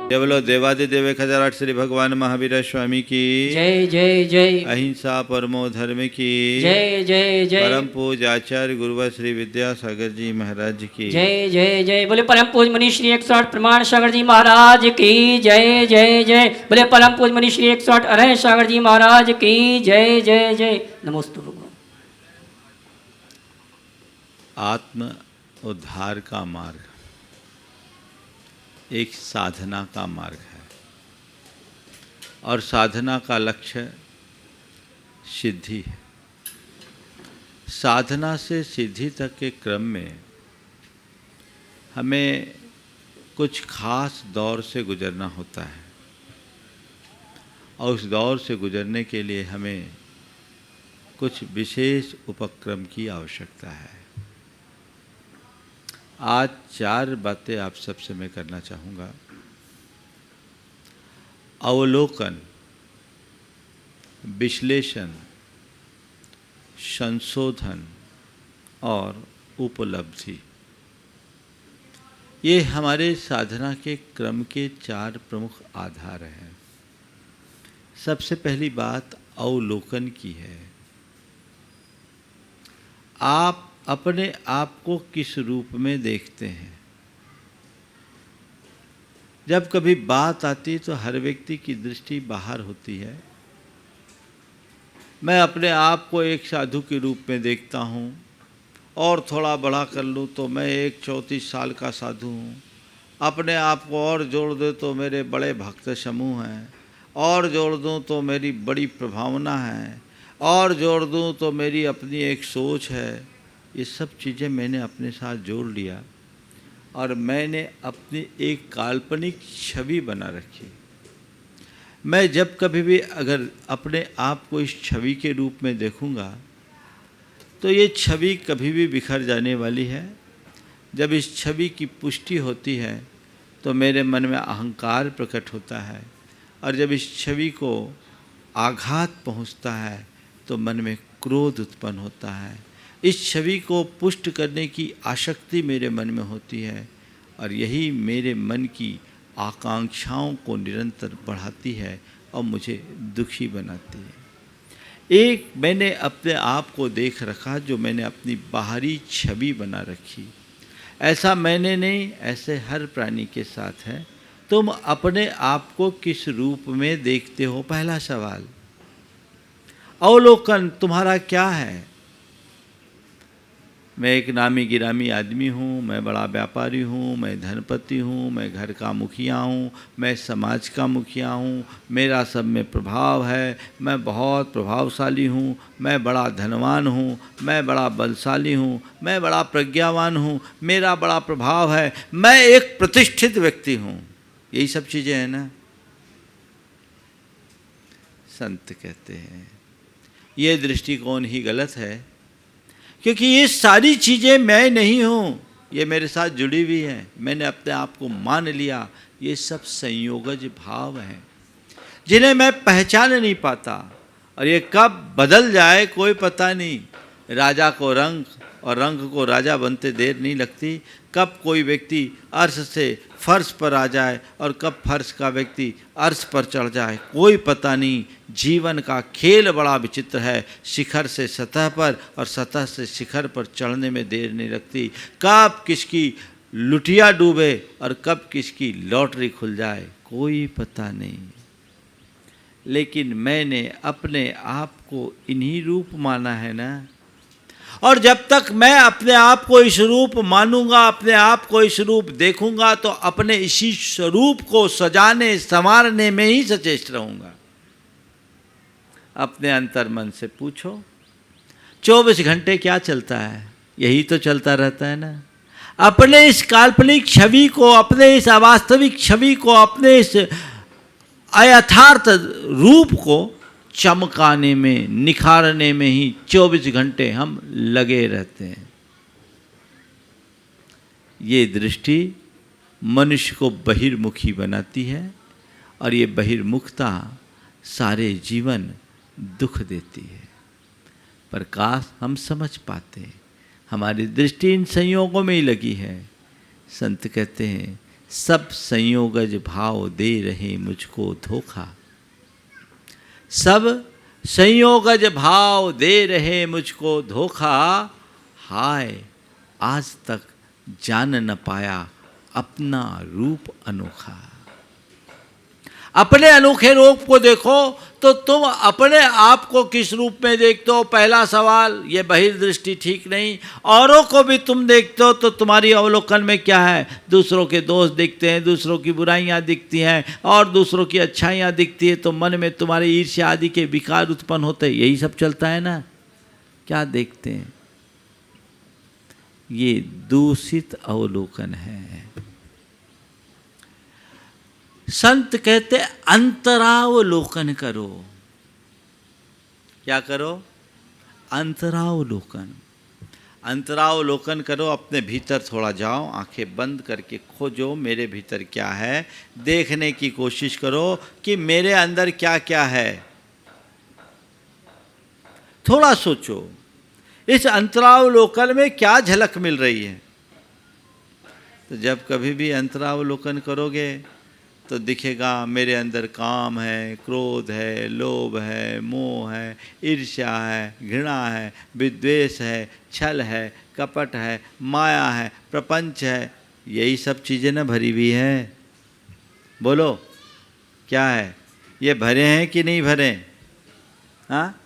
जय बोलो देवादिदेव 1008 श्री भगवान महावीर स्वामी की जय जय जय। अहिंसा परमो धर्म की जय जय जय। परम पूज आचार्य गुरुवर श्री विद्यासागर जी महाराज की जय जय जय। बोले परम पूज मनी श्री 108 प्रमाण सागर जी महाराज की जय जय जय। बोले परम पूज मनी श्री 108 अरह सागर जी महाराज की जय जय जय। नमोस्तु भगवान। आत्म उद्धार का मार्ग एक साधना का मार्ग है और साधना का लक्ष्य सिद्धि है। साधना से सिद्धि तक के क्रम में हमें कुछ खास दौर से गुजरना होता है और उस दौर से गुजरने के लिए हमें कुछ विशेष उपक्रम की आवश्यकता है। आज 4 बातें आप सबसे मैं करना चाहूँगा। अवलोकन, विश्लेषण, संशोधन और उपलब्धि, ये हमारे साधना के क्रम के 4 प्रमुख आधार हैं। सबसे पहली बात अवलोकन की है। आप अपने आप को किस रूप में देखते हैं? जब कभी बात आती तो हर व्यक्ति की दृष्टि बाहर होती है। मैं अपने आप को एक साधु के रूप में देखता हूँ और थोड़ा बड़ा कर लूँ तो मैं एक 34 साल का साधु हूँ। अपने आप को और जोड़ दे तो मेरे बड़े भक्त समूह हैं, और जोड़ दूँ तो मेरी बड़ी प्रभावना है, और जोड़ दूँ तो मेरी अपनी एक सोच है। ये सब चीज़ें मैंने अपने साथ जोड़ लिया और मैंने अपनी एक काल्पनिक छवि बना रखी। मैं जब कभी भी अगर अपने आप को इस छवि के रूप में देखूंगा तो ये छवि कभी भी बिखर जाने वाली है। जब इस छवि की पुष्टि होती है तो मेरे मन में अहंकार प्रकट होता है, और जब इस छवि को आघात पहुंचता है तो मन में क्रोध उत्पन्न होता है। इस छवि को पुष्ट करने की आसक्ति मेरे मन में होती है और यही मेरे मन की आकांक्षाओं को निरंतर बढ़ाती है और मुझे दुखी बनाती है। एक मैंने अपने आप को देख रखा, जो मैंने अपनी बाहरी छवि बना रखी। ऐसा मैंने नहीं, ऐसे हर प्राणी के साथ है। तुम अपने आप को किस रूप में देखते हो? पहला सवाल। अवलोकन तुम्हारा क्या है? मैं एक नामी गिरामी आदमी हूँ, मैं बड़ा व्यापारी हूँ, मैं धनपति हूँ, मैं घर का मुखिया हूँ, मैं समाज का मुखिया हूँ, मेरा सब में प्रभाव है, मैं बहुत प्रभावशाली हूँ, मैं बड़ा धनवान हूँ, मैं बड़ा बलशाली हूँ, मैं बड़ा प्रज्ञावान हूँ, मेरा बड़ा प्रभाव है, मैं एक प्रतिष्ठित व्यक्ति हूँ। यही सब चीज़ें हैं ना। संत कहते हैं ये दृष्टिकोण ही गलत है, क्योंकि ये सारी चीज़ें मैं नहीं हूँ, ये मेरे साथ जुड़ी हुई हैं। मैंने अपने आप को मान लिया। ये सब संयोगज भाव हैं जिन्हें मैं पहचान नहीं पाता, और ये कब बदल जाए कोई पता नहीं। राजा को रंग और रंग को राजा बनते देर नहीं लगती। कब कोई व्यक्ति अर्श से फर्श पर आ जाए और कब फर्श का व्यक्ति अर्श पर चढ़ जाए कोई पता नहीं। जीवन का खेल बड़ा विचित्र है। शिखर से सतह पर और सतह से शिखर पर चढ़ने में देर नहीं लगती। कब किसकी लुटिया डूबे और कब किसकी लॉटरी खुल जाए कोई पता नहीं। लेकिन मैंने अपने आप को इन्हीं रूप माना है ना, और जब तक मैं अपने आप को इस रूप मानूंगा, अपने आप को इस रूप देखूंगा, तो अपने इसी स्वरूप को सजाने संवारने में ही सचेत रहूंगा। अपने अंतर्मन से पूछो 24 घंटे क्या चलता है? यही तो चलता रहता है ना। अपने इस काल्पनिक छवि को, अपने इस अवास्तविक छवि को, अपने इस अयथार्थ रूप को चमकाने में, निखारने में ही 24 घंटे हम लगे रहते हैं। ये दृष्टि मनुष्य को बहिर्मुखी बनाती है और ये बहिर्मुखता सारे जीवन दुख देती है। पर काश हम समझ पाते, हमारी दृष्टि इन संयोगों में ही लगी है। संत कहते हैं सब संयोगज भाव दे रहे मुझको धोखा। सब संयोगज भाव दे रहे मुझको धोखा, हाय आज तक जान न पाया अपना रूप अनोखा। अपने अनोखे रूप को देखो तो तुम अपने आप को किस रूप में देखते हो? पहला सवाल, ये बहिर्दृष्टि ठीक नहीं। औरों को भी तुम देखते हो तो तुम्हारी अवलोकन में क्या है? दूसरों के दोष दिखते हैं, दूसरों की बुराइयां दिखती हैं और दूसरों की अच्छाइयां दिखती है, तो मन में तुम्हारे ईर्ष्या आदि के विकार उत्पन्न होते हैं। यही सब चलता है ना। क्या देखते हैं? ये दूषित अवलोकन है। संत कहते अंतरावलोकन करो। क्या करो? अंतरावलोकन। अंतरावलोकन करो, अपने भीतर थोड़ा जाओ, आंखें बंद करके खोजो मेरे भीतर क्या है। देखने की कोशिश करो कि मेरे अंदर क्या क्या है। थोड़ा सोचो इस अंतरावलोकन में क्या झलक मिल रही है। तो जब कभी भी अंतरावलोकन करोगे तो दिखेगा मेरे अंदर काम है, क्रोध है, लोभ है, मोह है, ईर्ष्या है, घृणा है, विद्वेष है, छल है, कपट है, माया है, प्रपंच है। यही सब चीज़ें ना भरी हुई है। बोलो क्या है? ये भरे हैं कि नहीं भरे? हाँ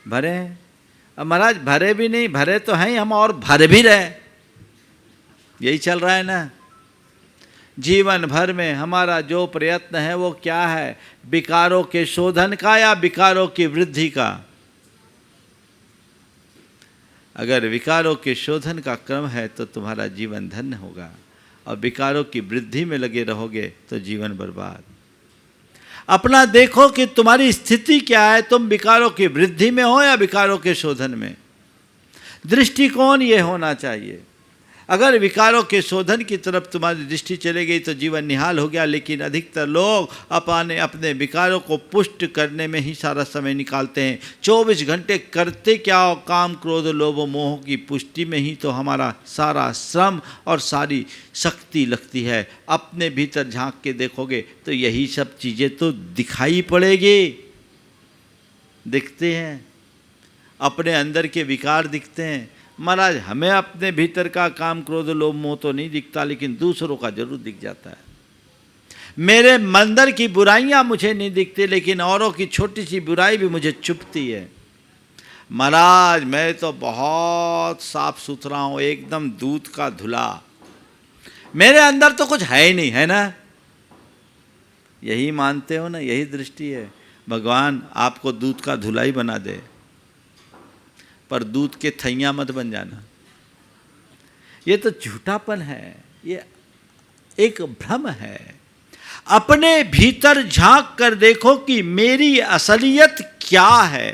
भरे हैं। अब महाराज भरे भी नहीं, भरे तो हैं हम और भर भी रहे। यही चल रहा है ना। जीवन भर में हमारा जो प्रयत्न है वो क्या है? विकारों के शोधन का या विकारों की वृद्धि का? अगर विकारों के शोधन का क्रम है तो तुम्हारा जीवन धन्य होगा, और विकारों की वृद्धि में लगे रहोगे तो जीवन बर्बाद। अपना देखो कि तुम्हारी स्थिति क्या है। तुम विकारों की वृद्धि में हो या विकारों के शोधन में? दृष्टिकोण ये होना चाहिए। अगर विकारों के शोधन की तरफ तुम्हारी दृष्टि चली गई तो जीवन निहाल हो गया। लेकिन अधिकतर लोग अपने विकारों को पुष्ट करने में ही सारा समय निकालते हैं। 24 घंटे करते क्या हो? काम, क्रोध, लोभ, मोह की पुष्टि में ही तो हमारा सारा श्रम और सारी शक्ति लगती है। अपने भीतर झांक के देखोगे तो यही सब चीज़ें तो दिखाई पड़ेगी। दिखते हैं, अपने अंदर के विकार दिखते हैं। महाराज हमें अपने भीतर का काम, क्रोध, लोभ, मोह तो नहीं दिखता, लेकिन दूसरों का जरूर दिख जाता है। मेरे अंदर की बुराइयां मुझे नहीं दिखती, लेकिन औरों की छोटी सी बुराई भी मुझे चुभती है। महाराज मैं तो बहुत साफ सुथरा हूं, एकदम दूध का धुला, मेरे अंदर तो कुछ है ही नहीं, है ना? यही मानते हो ना? यही दृष्टि है। भगवान आपको दूध का धुला ही बना दे, पर दूध के थैया मत बन जाना। ये तो झूठापन है, ये एक भ्रम है। अपने भीतर झांक कर देखो कि मेरी असलियत क्या है,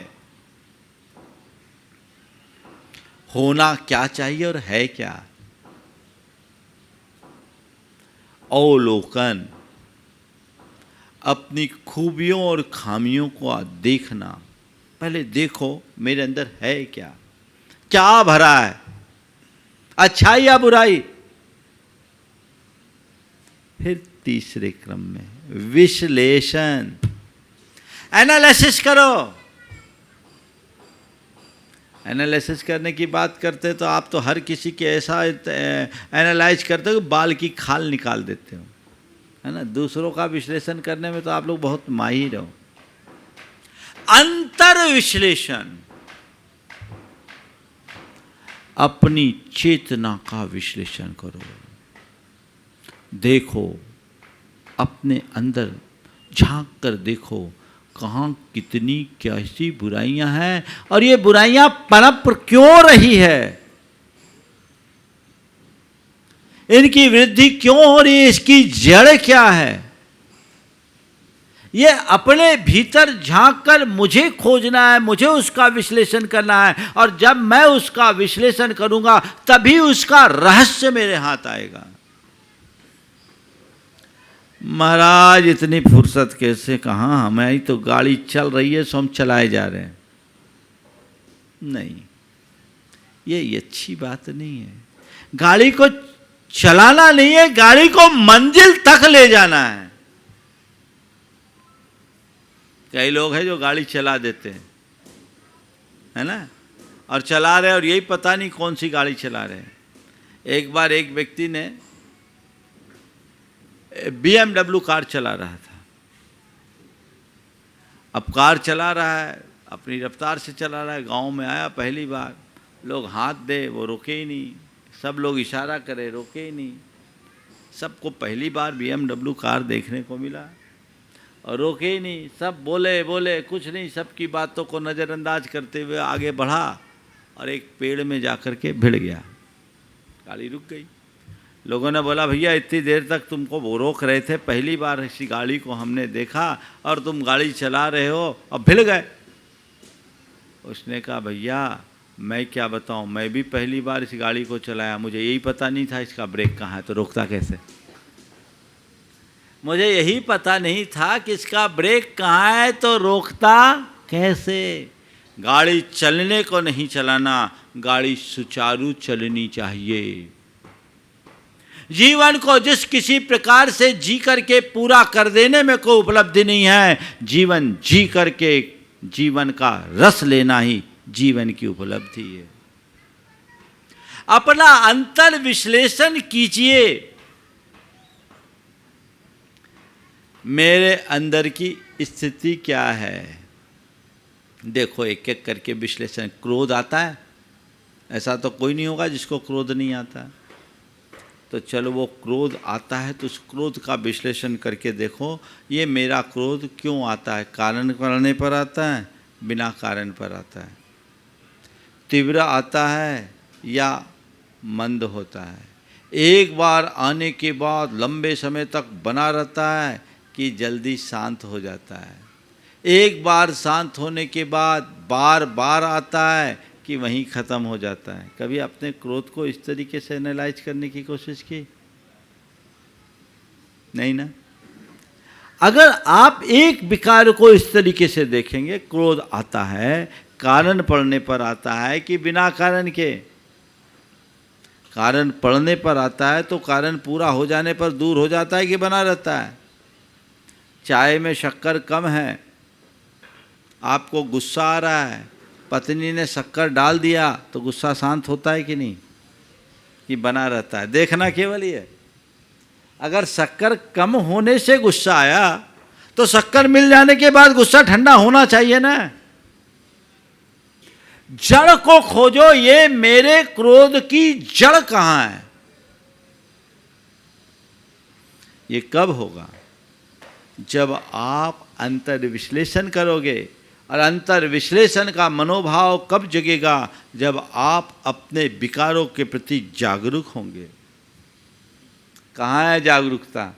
होना क्या चाहिए और है क्या। अवलोकन, अपनी खूबियों और खामियों को देखना। पहले देखो मेरे अंदर है क्या, क्या भरा है, अच्छाई या बुराई। फिर तीसरे क्रम में विश्लेषण, एनालिसिस करो। एनालिसिस करने की बात करते तो आप तो हर किसी के ऐसा एनालाइज करते हो कि बाल की खाल निकाल देते हो, है ना? दूसरों का विश्लेषण करने में तो आप लोग बहुत माहिर हो। अंतर विश्लेषण, अपनी चेतना का विश्लेषण करो। देखो अपने अंदर झांक कर देखो, कहाँ कितनी कैसी बुराइयां हैं और ये बुराइयां पनप क्यों रही है, इनकी वृद्धि क्यों हो रही है, इसकी जड़ क्या है। ये अपने भीतर झांक कर मुझे खोजना है, मुझे उसका विश्लेषण करना है, और जब मैं उसका विश्लेषण करूंगा तभी उसका रहस्य मेरे हाथ आएगा। महाराज इतनी फुर्सत कैसे, कहाँ, हमारी तो गाड़ी चल रही है सो हम चलाए जा रहे हैं। नहीं, ये अच्छी बात नहीं है। गाड़ी को चलाना नहीं है, गाड़ी को मंजिल तक ले जाना है। कई लोग हैं जो गाड़ी चला देते हैं, है ना, और चला रहे और यही पता नहीं कौन सी गाड़ी चला रहे हैं। एक बार एक व्यक्ति ने BMW कार चला रहा था। अब कार चला रहा है, अपनी रफ्तार से चला रहा है, गांव में आया पहली बार, लोग हाथ दे, वो रोके ही नहीं, सब लोग इशारा करे, रोके ही नहीं। सबको पहली बार BMW कार देखने को मिला और रोके ही नहीं, सब बोले कुछ नहीं, सबकी बातों को नज़रअंदाज करते हुए आगे बढ़ा और एक पेड़ में जाकर के भिड़ गया। गाड़ी रुक गई। लोगों ने बोला, भैया इतनी देर तक तुमको वो रोक रहे थे, पहली बार इसी गाड़ी को हमने देखा और तुम गाड़ी चला रहे हो, अब भिड़ गए। उसने कहा, भैया मैं क्या बताऊं, मैं भी पहली बार इस गाड़ी को चलाया, मुझे यही पता नहीं था इसका ब्रेक कहाँ है, तो रोकता कैसे। मुझे यही पता नहीं था कि इसका ब्रेक कहाँ है, तो रोकता कैसे। गाड़ी चलने को नहीं चलाना, गाड़ी सुचारू चलनी चाहिए। जीवन को जिस किसी प्रकार से जी करके पूरा कर देने में कोई उपलब्धि नहीं है, जीवन जी करके जीवन का रस लेना ही जीवन की उपलब्धि है। अपना अंतर विश्लेषण कीजिए, मेरे अंदर की स्थिति क्या है। देखो एक एक करके विश्लेषण। क्रोध आता है, ऐसा तो कोई नहीं होगा जिसको क्रोध नहीं आता। तो चलो वो क्रोध आता है तो उस क्रोध का विश्लेषण करके देखो, ये मेरा क्रोध क्यों आता है। कारण करने पर आता है, बिना कारण पर आता है। तीव्र आता है या मंद होता है। एक बार आने के बाद लंबे समय तक बना रहता है कि जल्दी शांत हो जाता है। एक बार शांत होने के बाद बार बार आता है कि वहीं ख़त्म हो जाता है। कभी अपने क्रोध को इस तरीके से एनालाइज करने की कोशिश की? नहीं ना। अगर आप एक विकार को इस तरीके से देखेंगे, क्रोध आता है कारण पड़ने पर आता है कि बिना कारण के। कारण पड़ने पर आता है तो कारण पूरा हो जाने पर दूर हो जाता है कि बना रहता है। चाय में शक्कर कम है, आपको गुस्सा आ रहा है, पत्नी ने शक्कर डाल दिया तो गुस्सा शांत होता है कि नहीं, कि बना रहता है। देखना केवल ये, अगर शक्कर कम होने से गुस्सा आया तो शक्कर मिल जाने के बाद गुस्सा ठंडा होना चाहिए ना। जड़ को खोजो, ये मेरे क्रोध की जड़ कहां है। ये कब होगा? जब आप अंतर विश्लेषण करोगे। और अंतर विश्लेषण का मनोभाव कब जगेगा? जब आप अपने विकारों के प्रति जागरूक होंगे। कहाँ है जागरूकता?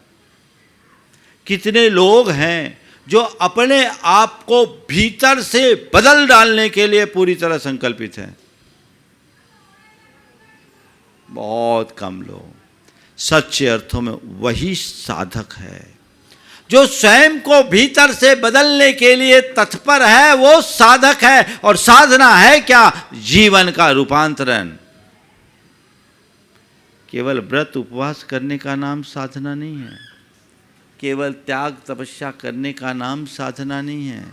कितने लोग हैं जो अपने आप को भीतर से बदल डालने के लिए पूरी तरह संकल्पित हैं? बहुत कम लोग। सच्चे अर्थों में वही साधक है जो स्वयं को भीतर से बदलने के लिए तत्पर है, वो साधक है। और साधना है क्या? जीवन का रूपांतरण। केवल व्रत उपवास करने का नाम साधना नहीं है। केवल त्याग तपस्या करने का नाम साधना नहीं है।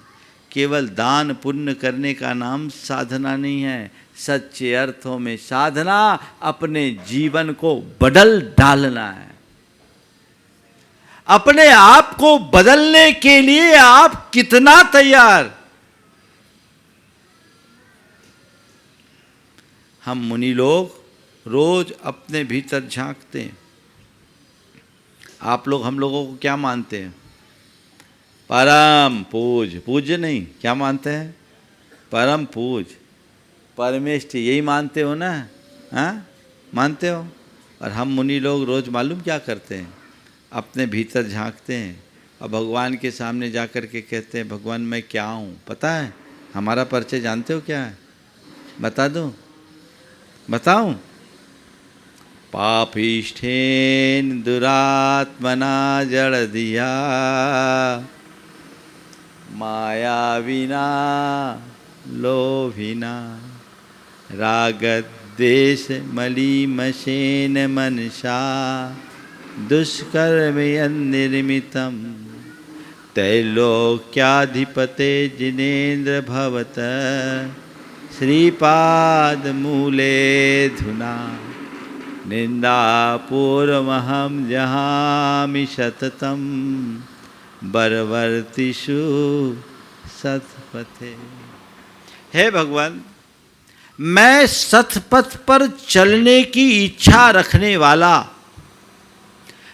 केवल दान पुण्य करने का नाम साधना नहीं है। सच्चे अर्थों में साधना अपने जीवन को बदल डालना है। अपने आप को बदलने के लिए आप कितना तैयार? हम मुनि लोग रोज अपने भीतर झांकते हैं। आप लोग हम लोगों को क्या मानते हैं? परम पूज। पूज्य नहीं, क्या मानते हैं? परम पूज, परमेष्ठ, यही मानते हो ना? हाँ, मानते हो। और हम मुनि लोग रोज मालूम क्या करते हैं? अपने भीतर झांकते हैं और भगवान के सामने जाकर के कहते हैं, भगवान मैं क्या हूँ? पता है हमारा परिचय जानते हो क्या है? बता दूँ? बताऊँ? पापिष्ठेन दुरात्मना जड़ दिया, माया विना लोभिना, रागत देश मलीमशेन मनसा दुष्कर्मयन्निर्मितं त्रैलोक्याधिपते जिनेन्द्र भवत श्रीपादमूले धुना निंदापूर्वमहं जहामि सततं बरवर्तिषु सत्पथे। हे भगवान, मैं सतपथ पर चलने की इच्छा रखने वाला,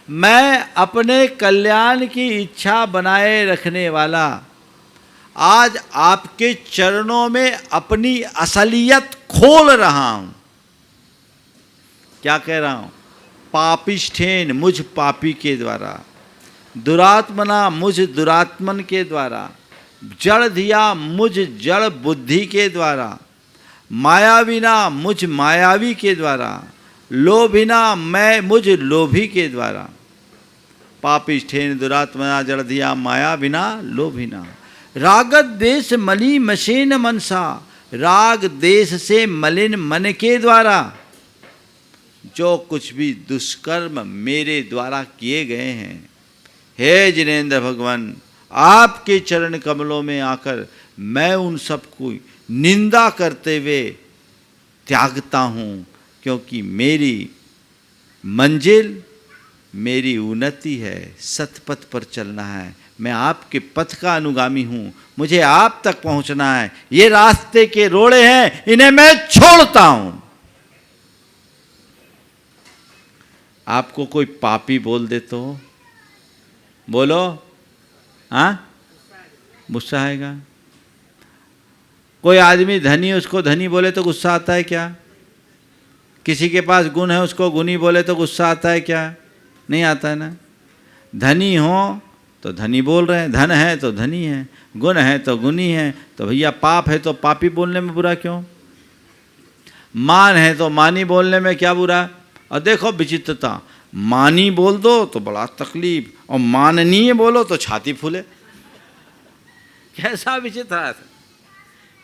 मैं अपने कल्याण की इच्छा बनाए रखने वाला, आज आपके चरणों में अपनी असलियत खोल रहा हूं। क्या कह रहा हूं? पापिष्ठेन, मुझ पापी के द्वारा, दुरात्मना, मुझ दुरात्मन के द्वारा, जड़ दिया, मुझ जड़ बुद्धि के द्वारा, मायाविना, मुझ मायावी के द्वारा, लोभिना, मैं मुझ लोभी के द्वारा। पापिष्ठेन दुरात्मना जड़ दिया मायाविना लोभिना, रागत देश मली मशेन मनसा, राग देश से मलिन मन के द्वारा जो कुछ भी दुष्कर्म मेरे द्वारा किए गए हैं, हे जिनेन्द्र भगवान, आपके चरण कमलों में आकर मैं उन सब को निंदा करते हुए त्यागता हूँ, क्योंकि मेरी मंजिल, मेरी उन्नति है, सतपथ पर चलना है। मैं आपके पथ का अनुगामी हूँ, मुझे आप तक पहुँचना है। ये रास्ते के रोड़े हैं, इन्हें मैं छोड़ता हूँ। आपको कोई पापी बोल दे तो बोलो, हाँ, गुस्सा आएगा। कोई आदमी धनी, उसको धनी बोले तो गुस्सा आता है क्या? किसी के पास गुण है, उसको गुणी बोले तो गुस्सा आता है क्या? नहीं आता है ना। धनी हो तो धनी बोल रहे हैं, धन है तो धनी है, गुण है तो गुणी है, तो भैया पाप है तो पापी बोलने में बुरा क्यों? मान है तो मानी बोलने में क्या बुरा? और देखो विचित्रता, मानी बोल दो तो बड़ा तकलीफ, और माननीय बोलो तो छाती फूले। कैसा विचित्र है,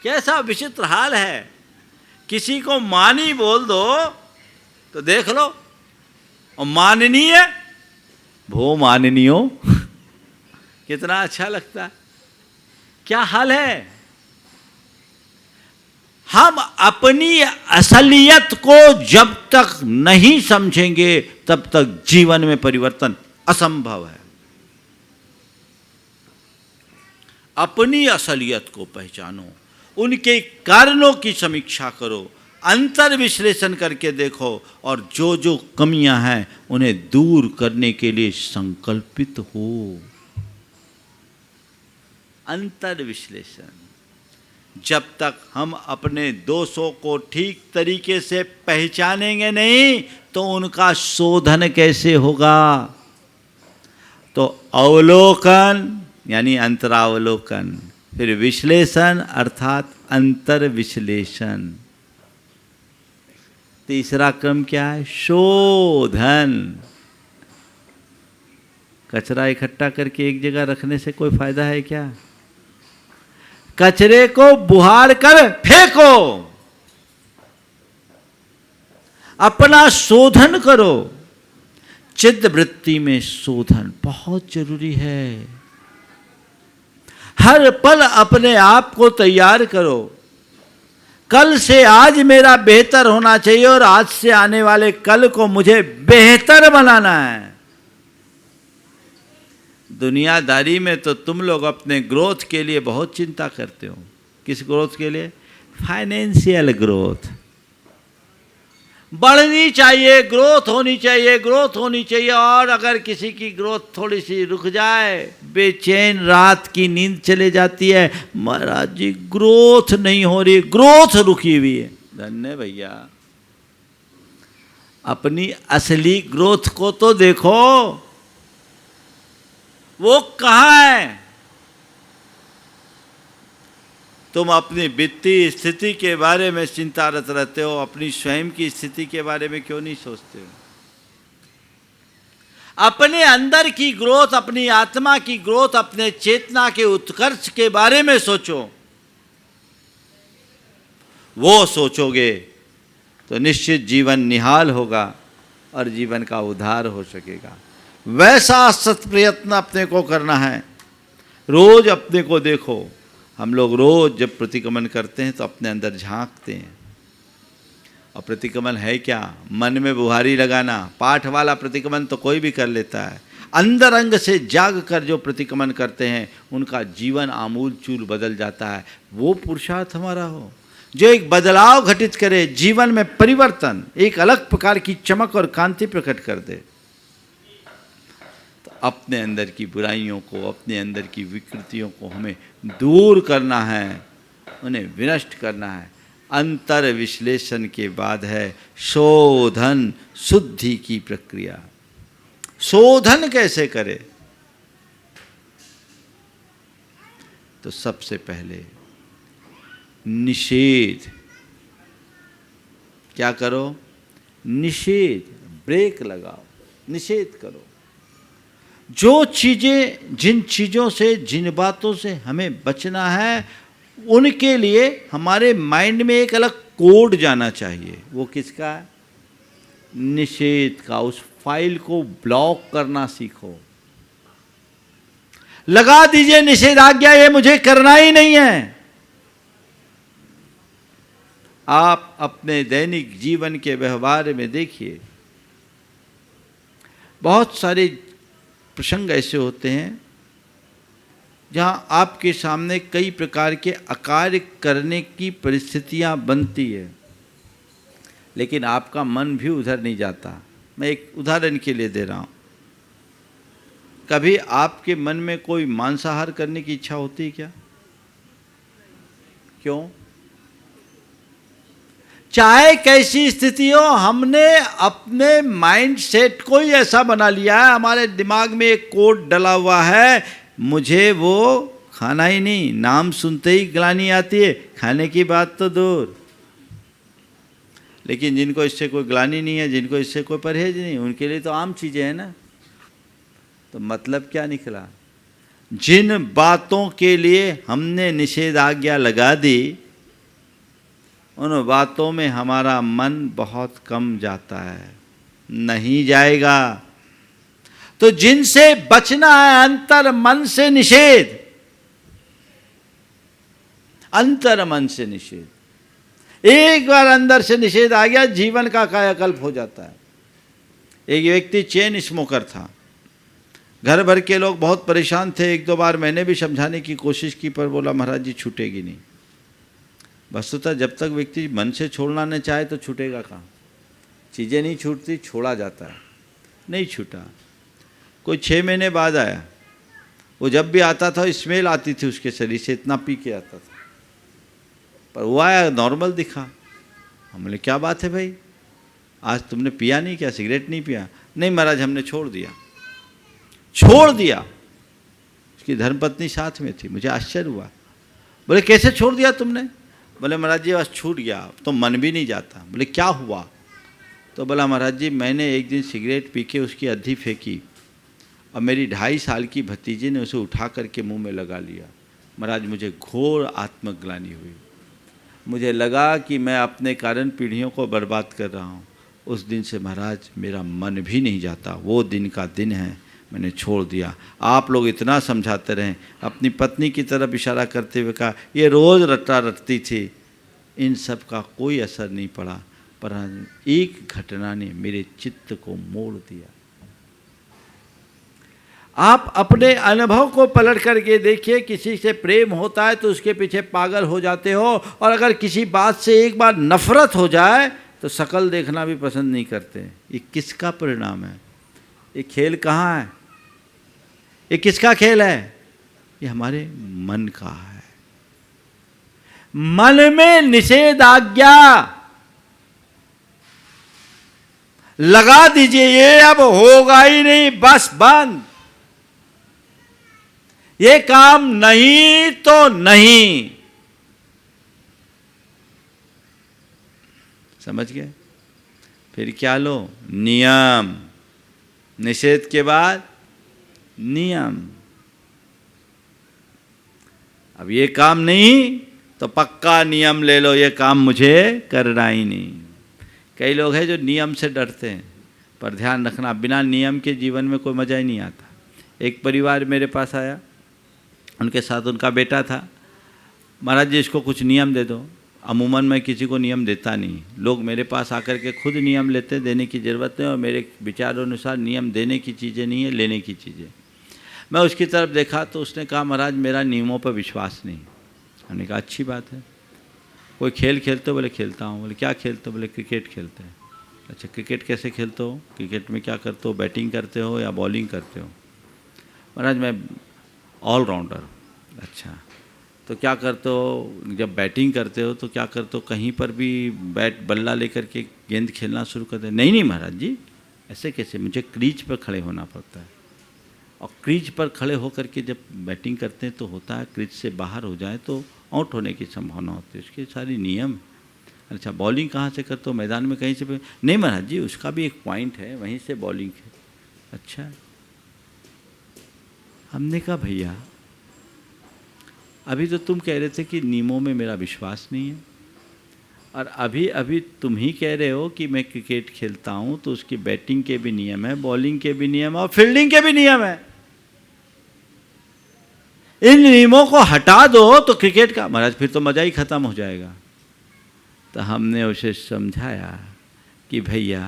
कैसा विचित्र हाल है। किसी को मानी बोल दो तो देख लो, और माननीय, भो माननीयो, कितना अच्छा लगता है। क्या हाल है। हम अपनी असलियत को जब तक नहीं समझेंगे तब तक जीवन में परिवर्तन असंभव है। अपनी असलियत को पहचानो, उनके कारणों की समीक्षा करो, अंतर विश्लेषण करके देखो, और जो जो कमियां हैं उन्हें दूर करने के लिए संकल्पित हो। अंतर विश्लेषण। जब तक हम अपने दोषों को ठीक तरीके से पहचानेंगे नहीं तो उनका शोधन कैसे होगा? तो अवलोकन यानी अंतरावलोकन, फिर विश्लेषण अर्थात अंतर विश्लेषण। तीसरा क्रम क्या है? शोधन। कचरा इकट्ठा करके एक जगह रखने से कोई फायदा है क्या? कचरे को बुहार कर फेंको, अपना शोधन करो। चित्त वृत्ति में शोधन बहुत जरूरी है। हर पल अपने आप को तैयार करो। कल से आज मेरा बेहतर होना चाहिए और आज से आने वाले कल को मुझे बेहतर बनाना है। दुनियादारी में तो तुम लोग अपने ग्रोथ के लिए बहुत चिंता करते हो। किस ग्रोथ के लिए? Financial growth. बढ़नी चाहिए, ग्रोथ होनी चाहिए, ग्रोथ होनी चाहिए। और अगर किसी की ग्रोथ थोड़ी सी रुक जाए, बेचैन रात की नींद चले जाती है, महाराज जी ग्रोथ नहीं हो रही, ग्रोथ रुकी हुई है। धन्य भैया, अपनी असली ग्रोथ को तो देखो, वो कहाँ है? तुम अपनी वित्तीय स्थिति के बारे में चिंतारत रहते हो, अपनी स्वयं की स्थिति के बारे में क्यों नहीं सोचते हो? अपने अंदर की ग्रोथ, अपनी आत्मा की ग्रोथ, अपने चेतना के उत्कर्ष के बारे में सोचो। वो सोचोगे तो निश्चित जीवन निहाल होगा और जीवन का उद्धार हो सकेगा। वैसा सत प्रयत्न अपने को करना है। रोज अपने को देखो। हम लोग रोज जब प्रतिक्रमण करते हैं तो अपने अंदर झांकते हैं। और प्रतिक्रमण है क्या? मन में बुहारी लगाना। पाठ वाला प्रतिक्रमण तो कोई भी कर लेता है। अंदर अंग से जाग कर जो प्रतिक्रमण करते हैं उनका जीवन आमूल चूल बदल जाता है। वो पुरुषार्थ हमारा हो जो एक बदलाव घटित करे, जीवन में परिवर्तन, एक अलग प्रकार की चमक और कांति प्रकट कर दे। तो अपने अंदर की बुराइयों को, अपने अंदर की विकृतियों को हमें दूर करना है, उन्हें विनष्ट करना है। अंतर विश्लेषण के बाद है शोधन, शुद्धि की प्रक्रिया। शोधन कैसे करे? तो सबसे पहले निषेध। क्या करो? निषेध, ब्रेक लगाओ, निषेध करो। जो चीजें, जिन चीजों से, जिन बातों से हमें बचना है, उनके लिए हमारे माइंड में एक अलग कोड जाना चाहिए। वो किसका है? निषेध का। उस फाइल को ब्लॉक करना सीखो। लगा दीजिए निषेधाज्ञा, ये मुझे करना ही नहीं है। आप अपने दैनिक जीवन के व्यवहार में देखिए, बहुत सारे प्रसंग ऐसे होते हैं जहां आपके सामने कई प्रकार के अकार्य करने की परिस्थितियां बनती है, लेकिन आपका मन भी उधर नहीं जाता। मैं एक उदाहरण के लिए दे रहा हूं। कभी आपके मन में कोई मांसाहार करने की इच्छा होती है क्या? क्यों? चाहे कैसी स्थिति हो, हमने अपने माइंड सेट को ही ऐसा बना लिया है, हमारे दिमाग में एक कोड डला हुआ है, मुझे वो खाना ही नहीं। नाम सुनते ही ग्लानि आती है, खाने की बात तो दूर। लेकिन जिनको इससे कोई ग्लानि नहीं है, जिनको इससे कोई परहेज नहीं, उनके लिए तो आम चीज़ें हैं ना। तो मतलब क्या निकला? जिन बातों के लिए हमने निषेधाज्ञा लगा दी, उन बातों में हमारा मन बहुत कम जाता है, नहीं जाएगा। तो जिनसे बचना है, अंतर मन से निषेध, अंतर मन से निषेध। एक बार अंदर से निषेध आ गया, जीवन का कायाकल्प हो जाता है। एक व्यक्ति चेन स्मोकर था। घर भर के लोग बहुत परेशान थे। एक दो बार मैंने भी समझाने की कोशिश की, पर बोला महाराज जी छूटेगी नहीं। वस्तुतः जब तक व्यक्ति मन से छोड़ना न चाहे तो छूटेगा कहाँ? चीज़ें नहीं छूटती, छोड़ा जाता है। नहीं छूटा। कोई 6 महीने बाद आया। वो जब भी आता था स्मेल आती थी उसके शरीर से, इतना पी के आता था। पर वो आया, नॉर्मल दिखा। हम बोले क्या बात है भाई, आज तुमने पिया नहीं क्या? सिगरेट नहीं पिया? नहीं महाराज हमने छोड़ दिया। छोड़ दिया। उसकी धर्मपत्नी साथ में थी। मुझे आश्चर्य हुआ। बोले कैसे छोड़ दिया तुमने? बोले महाराज जी बस छूट गया, तो मन भी नहीं जाता। बोले क्या हुआ? तो बोला महाराज जी मैंने एक दिन सिगरेट पी के उसकी अद्धी फेंकी और मेरी 2.5 साल की भतीजी ने उसे उठा करके मुंह में लगा लिया। महाराज मुझे घोर आत्मग्लानि हुई। मुझे लगा कि मैं अपने कारण पीढ़ियों को बर्बाद कर रहा हूँ। उस दिन से महाराज मेरा मन भी नहीं जाता। वो दिन का दिन है, मैंने छोड़ दिया। आप लोग इतना समझाते रहें। अपनी पत्नी की तरफ इशारा करते हुए कहा, ये रोज़ रट्टा रटती थी। इन सब का कोई असर नहीं पड़ा, पर एक घटना ने मेरे चित्त को मोड़ दिया। आप अपने अनुभव को पलट करके देखिए। किसी से प्रेम होता है तो उसके पीछे पागल हो जाते हो, और अगर किसी बात से एक बार नफरत हो जाए तो शकल देखना भी पसंद नहीं करते। ये किसका परिणाम है? ये खेल कहाँ है? ये किसका खेल है? ये हमारे मन का है। मन में निषेधाज्ञा लगा दीजिए, ये अब होगा ही नहीं, बस बंद। ये काम नहीं तो नहीं। समझ गए? फिर क्या लो? नियम। निषेध के बाद नियम। अब ये काम नहीं तो पक्का नियम ले लो, ये काम मुझे करना ही नहीं। कई लोग हैं जो नियम से डरते हैं, पर ध्यान रखना बिना नियम के जीवन में कोई मज़ा ही नहीं आता। एक परिवार मेरे पास आया, उनके साथ उनका बेटा था। महाराज जी इसको कुछ नियम दे दो। अमूमन मैं किसी को नियम देता नहीं, लोग मेरे पास आकर के खुद नियम लेते, देने की ज़रूरत नहीं, और मेरे विचारों अनुसार नियम देने की चीज़ें नहीं है, लेने की चीज़ें। मैं उसकी तरफ देखा तो उसने कहा महाराज मेरा नियमों पर विश्वास नहीं। हमने कहा अच्छी बात है। कोई खेल खेलते हो? बोले खेलता हूँ। बोले क्या खेलते हो? बोले क्रिकेट खेलते हैं। अच्छा क्रिकेट कैसे खेलते हो? क्रिकेट में क्या करते हो, बैटिंग करते हो या बॉलिंग करते हो? महाराज मैं ऑलराउंडर। अच्छा तो क्या करते हो? जब बैटिंग करते हो तो क्या करते हो, कहीं पर भी बैट बल्ला लेकर के गेंद खेलना शुरू कर दे? नहीं नहीं महाराज जी ऐसे कैसे, मुझे क्रीज पर खड़े होना पड़ता है, और क्रीज पर खड़े होकर के जब बैटिंग करते हैं तो होता है क्रीज से बाहर हो जाए तो आउट होने की संभावना होती है, उसके सारी नियम। अच्छा बॉलिंग कहाँ से करते हो? मैदान में कहीं से? नहीं महाराज जी उसका भी एक पॉइंट है, वहीं से बॉलिंग है। अच्छा हमने कहा भैया अभी तो तुम कह रहे थे कि नियमों में मेरा विश्वास नहीं है, और अभी अभी तुम ही कह रहे हो कि मैं क्रिकेट खेलता हूँ तो उसकी बैटिंग के भी नियम है, बॉलिंग के भी नियम है, और फील्डिंग के भी नियम है। इन नियमों को हटा दो तो क्रिकेट का, महाराज फिर तो मज़ा ही खत्म हो जाएगा। तो हमने उसे समझाया कि भैया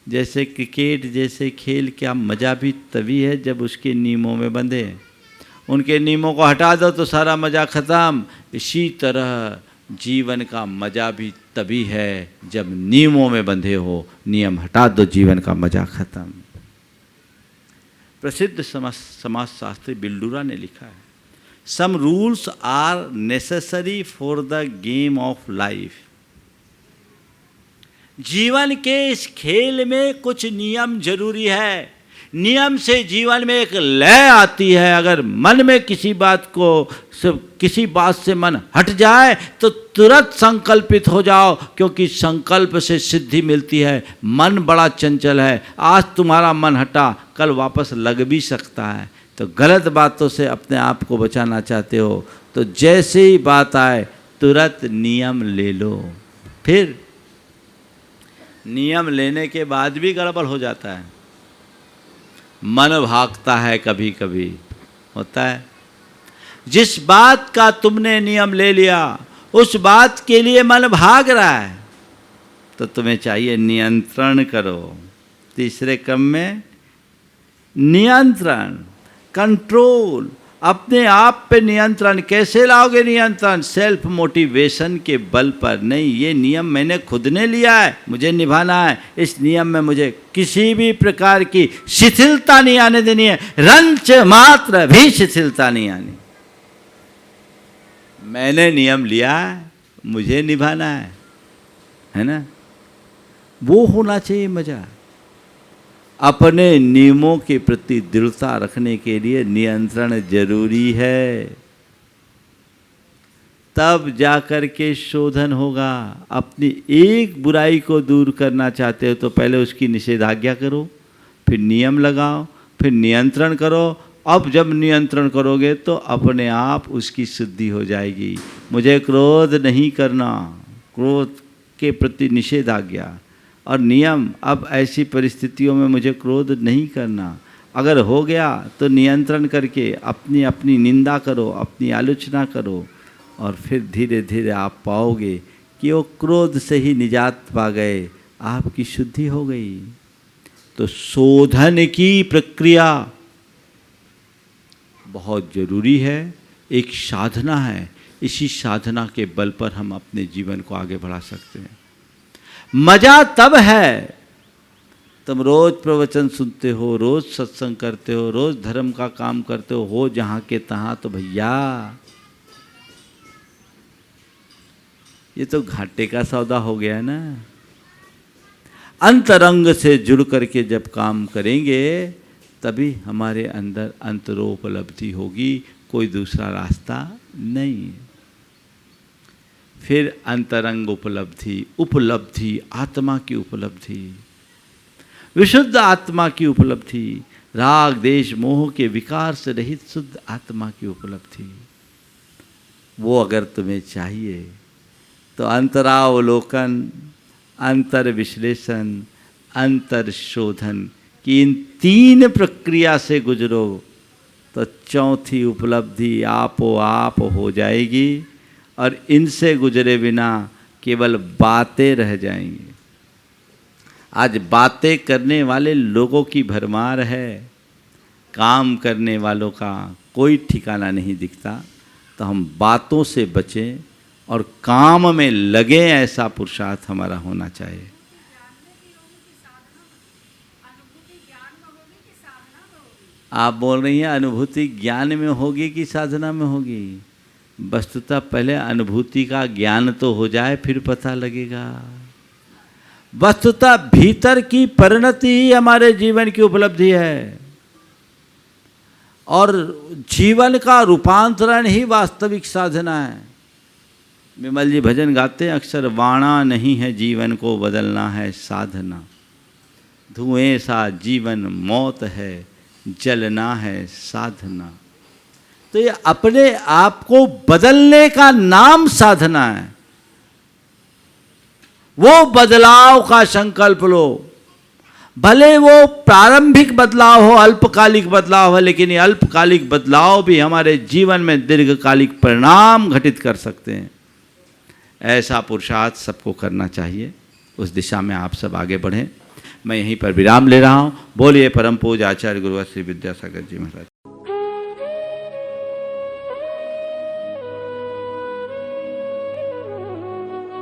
जैसे क्रिकेट जैसे खेल का मज़ा भी तभी है जब उसके नियमों में बंधे, उनके नियमों को हटा दो तो सारा मज़ा ख़त्म। इसी तरह जीवन का मज़ा भी तभी है जब नियमों में बंधे हो, नियम हटा दो जीवन का मज़ा ख़त्म। प्रसिद्ध समाजशास्त्री बिल्डूरा ने लिखा है, some rules are necessary for the game of life. जीवन के इस खेल में कुछ नियम जरूरी है। नियम से जीवन में एक लय आती है। अगर मन में किसी बात से मन हट जाए तो तुरंत संकल्पित हो जाओ, क्योंकि संकल्प से सिद्धि मिलती है। मन बड़ा चंचल है, आज तुम्हारा मन हटा कल वापस लग भी सकता है। तो गलत बातों से अपने आप को बचाना चाहते हो तो जैसे ही बात आए तुरंत नियम ले लो। फिर नियम लेने के बाद भी गड़बड़ हो जाता है, मन भागता है, कभी कभी होता है। जिस बात का तुमने नियम ले लिया उस बात के लिए मन भाग रहा है तो तुम्हें चाहिए नियंत्रण करो। तीसरे क्रम में नियंत्रण, कंट्रोल, अपने आप पे नियंत्रण। कैसे लाओगे नियंत्रण? सेल्फ मोटिवेशन के बल पर नहीं। ये नियम मैंने खुद ने लिया है, मुझे निभाना है। इस नियम में मुझे किसी भी प्रकार की शिथिलता नहीं आने देनी है, रंच मात्र भी शिथिलता नहीं आनी। मैंने नियम लिया है, मुझे निभाना है ना? वो होना चाहिए मजा। अपने नियमों के प्रति दृढ़ता रखने के लिए नियंत्रण जरूरी है, तब जाकर के शोधन होगा। अपनी एक बुराई को दूर करना चाहते हो तो पहले उसकी निषेधाज्ञा करो, फिर नियम लगाओ, फिर नियंत्रण करो। अब जब नियंत्रण करोगे तो अपने आप उसकी शुद्धि हो जाएगी। मुझे क्रोध नहीं करना, क्रोध के प्रति निषेधाज्ञा और नियम। अब ऐसी परिस्थितियों में मुझे क्रोध नहीं करना। अगर हो गया तो नियंत्रण करके अपनी अपनी निंदा करो, अपनी आलोचना करो, और फिर धीरे धीरे आप पाओगे कि वो क्रोध से ही निजात पा गए, आपकी शुद्धि हो गई। तो शोधन की प्रक्रिया बहुत जरूरी है, एक साधना है। इसी साधना के बल पर हम अपने जीवन को आगे बढ़ा सकते हैं। मजा तब है तुम रोज प्रवचन सुनते हो, रोज सत्संग करते हो, रोज धर्म का काम करते हो जहां के तहां, तो भैया ये तो घाटे का सौदा हो गया ना। अंतरंग से जुड़ करके जब काम करेंगे तभी हमारे अंदर अंतरोपलब्धि होगी, कोई दूसरा रास्ता नहीं। फिर अंतरंग उपलब्धि, उपलब्धि आत्मा की उपलब्धि, विशुद्ध आत्मा की उपलब्धि, राग देश मोह के विकार से रहित शुद्ध आत्मा की उपलब्धि। वो अगर तुम्हें चाहिए तो अंतरावलोकन, अंतर विश्लेषण, अंतर शोधन की इन 3 प्रक्रिया से गुजरो तो चौथी उपलब्धि आपो आप हो जाएगी और इनसे गुजरे बिना केवल बातें रह जाएंगी। आज बातें करने वाले लोगों की भरमार है, काम करने वालों का कोई ठिकाना नहीं दिखता। तो हम बातों से बचें और काम में लगे, ऐसा पुरुषार्थ हमारा होना चाहिए। आप बोल रही हैं अनुभूति ज्ञान में होगी कि साधना में होगी? वस्तुतः पहले अनुभूति का ज्ञान तो हो जाए, फिर पता लगेगा। वस्तुतः भीतर की परिणति ही हमारे जीवन की उपलब्धि है और जीवन का रूपांतरण ही वास्तविक साधना है। विमल जी भजन गाते हैं अक्सर, वाणा नहीं है जीवन को बदलना है साधना, धुएं सा जीवन मौत है जलना है साधना। तो ये अपने आप को बदलने का नाम साधना है। वो बदलाव का संकल्प लो, भले वो प्रारंभिक बदलाव हो, अल्पकालिक बदलाव हो, लेकिन ये अल्पकालिक बदलाव भी हमारे जीवन में दीर्घकालिक परिणाम घटित कर सकते हैं। ऐसा पुरुषार्थ सबको करना चाहिए। उस दिशा में आप सब आगे बढ़ें। मैं यहीं पर विराम ले रहा हूँ। बोलिए परम पूज्य आचार्य गुरुवर श्री विद्यासागर जी महाराज।